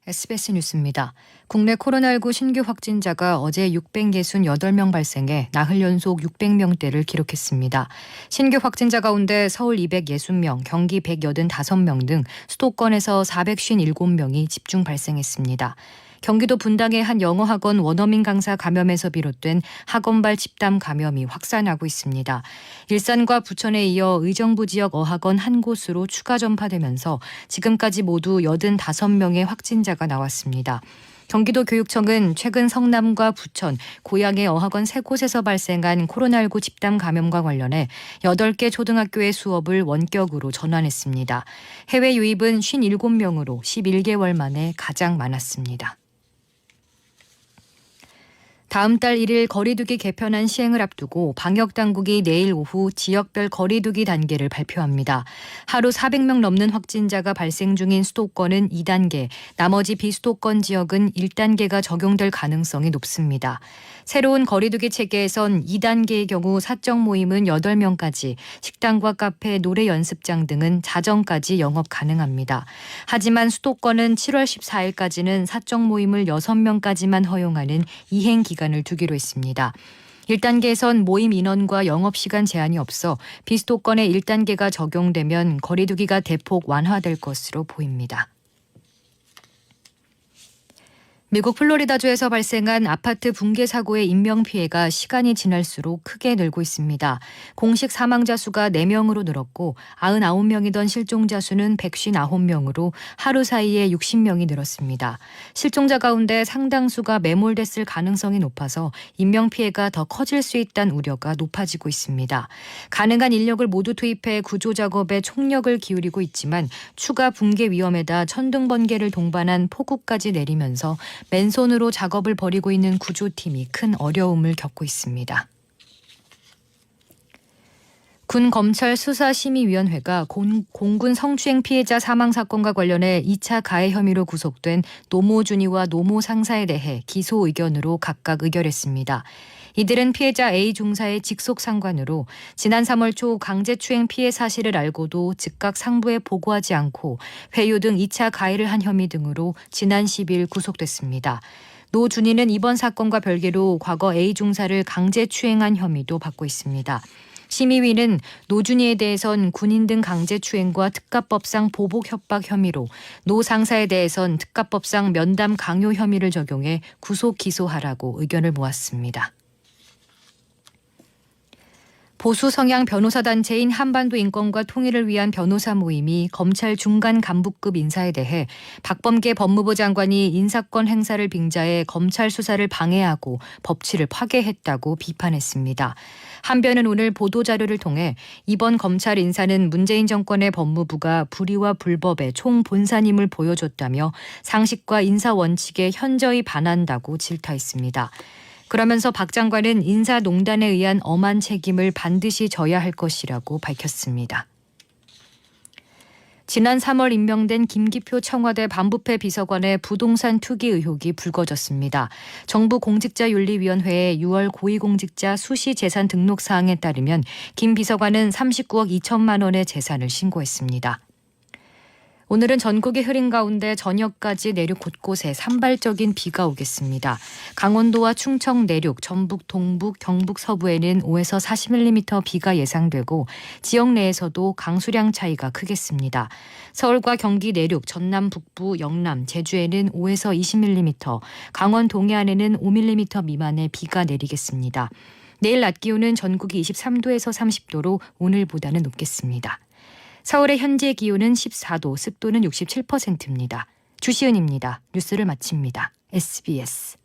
SBS 뉴스입니다. 국내 코로나19 신규 확진자가 어제 668명 발생해 나흘 연속 600명대를 기록했습니다. 신규 확진자 가운데 서울 260명, 경기 185명 등 수도권에서 457명이 집중 발생했습니다. 경기도 분당의 한 영어학원 원어민 강사 감염에서 비롯된 학원발 집단 감염이 확산하고 있습니다. 일산과 부천에 이어 의정부 지역 어학원 한 곳으로 추가 전파되면서 지금까지 모두 85명의 확진자가 나왔습니다. 경기도 교육청은 최근 성남과 부천, 고양의 어학원 3곳에서 발생한 코로나19 집단 감염과 관련해 8개 초등학교의 수업을 원격으로 전환했습니다. 해외 유입은 57명으로 11개월 만에 가장 많았습니다. 다음 달 1일 거리두기 개편안 시행을 앞두고 방역당국이 내일 오후 지역별 거리두기 단계를 발표합니다. 하루 400명 넘는 확진자가 발생 중인 수도권은 2단계, 나머지 비수도권 지역은 1단계가 적용될 가능성이 높습니다. 새로운 거리두기 체계에선 2단계의 경우 사적 모임은 8명까지, 식당과 카페, 노래 연습장 등은 자정까지 영업 가능합니다. 하지만 수도권은 7월 14일까지는 사적 모임을 6명까지만 허용하는 이행 기간을 두기로 했습니다. 1단계에선 모임 인원과 영업시간 제한이 없어 비수도권의 1단계가 적용되면 거리두기가 대폭 완화될 것으로 보입니다. 미국 플로리다주에서 발생한 아파트 붕괴 사고의 인명피해가 시간이 지날수록 크게 늘고 있습니다. 공식 사망자 수가 4명으로 늘었고 99명이던 실종자 수는 159명으로 하루 사이에 60명이 늘었습니다. 실종자 가운데 상당수가 매몰됐을 가능성이 높아서 인명피해가 더 커질 수 있다는 우려가 높아지고 있습니다. 가능한 인력을 모두 투입해 구조작업에 총력을 기울이고 있지만 추가 붕괴 위험에다 천둥 번개를 동반한 폭우까지 내리면서 맨손으로 작업을 벌이고 있는 구조팀이 큰 어려움을 겪고 있습니다. 군검찰수사심의위원회가 공군 성추행 피해자 사망 사건과 관련해 2차 가해 혐의로 구속된 노모 준이와 노모 상사에 대해 기소 의견으로 각각 의결했습니다. 이들은 피해자 A 중사의 직속 상관으로 지난 3월 초 강제추행 피해 사실을 알고도 즉각 상부에 보고하지 않고 회유 등 2차 가해를 한 혐의 등으로 지난 10일 구속됐습니다. 노 준이는 이번 사건과 별개로 과거 A 중사를 강제추행한 혐의도 받고 있습니다. 심의위는 노준이에 대해선 군인 등 강제추행과 특가법상 보복 협박 혐의로, 노 상사에 대해선 특가법상 면담 강요 혐의를 적용해 구속 기소하라고 의견을 모았습니다. 보수 성향 변호사 단체인 한반도 인권과 통일을 위한 변호사 모임이 검찰 중간 간부급 인사에 대해 박범계 법무부 장관이 인사권 행사를 빙자해 검찰 수사를 방해하고 법치를 파괴했다고 비판했습니다. 한변은 오늘 보도자료를 통해 이번 검찰 인사는 문재인 정권의 법무부가 불의와 불법의 총본산임을 보여줬다며 상식과 인사 원칙에 현저히 반한다고 질타했습니다. 그러면서 박 장관은 인사농단에 의한 엄한 책임을 반드시 져야 할 것이라고 밝혔습니다. 지난 3월 임명된 김기표 청와대 반부패 비서관의 부동산 투기 의혹이 불거졌습니다. 정부 공직자윤리위원회의 6월 고위공직자 수시 재산 등록 사항에 따르면 김 비서관은 39억 2천만 원의 재산을 신고했습니다. 오늘은 전국이 흐린 가운데 저녁까지 내륙 곳곳에 산발적인 비가 오겠습니다. 강원도와 충청 내륙, 전북 동북, 경북 서부에는 5에서 40mm 비가 예상되고 지역 내에서도 강수량 차이가 크겠습니다. 서울과 경기 내륙, 전남 북부, 영남, 제주에는 5에서 20mm, 강원 동해안에는 5mm 미만의 비가 내리겠습니다. 내일 낮 기온은 전국이 23도에서 30도로 오늘보다는 높겠습니다. 서울의 현재 기온은 14도, 습도는 67%입니다. 주시은입니다. 뉴스를 마칩니다. SBS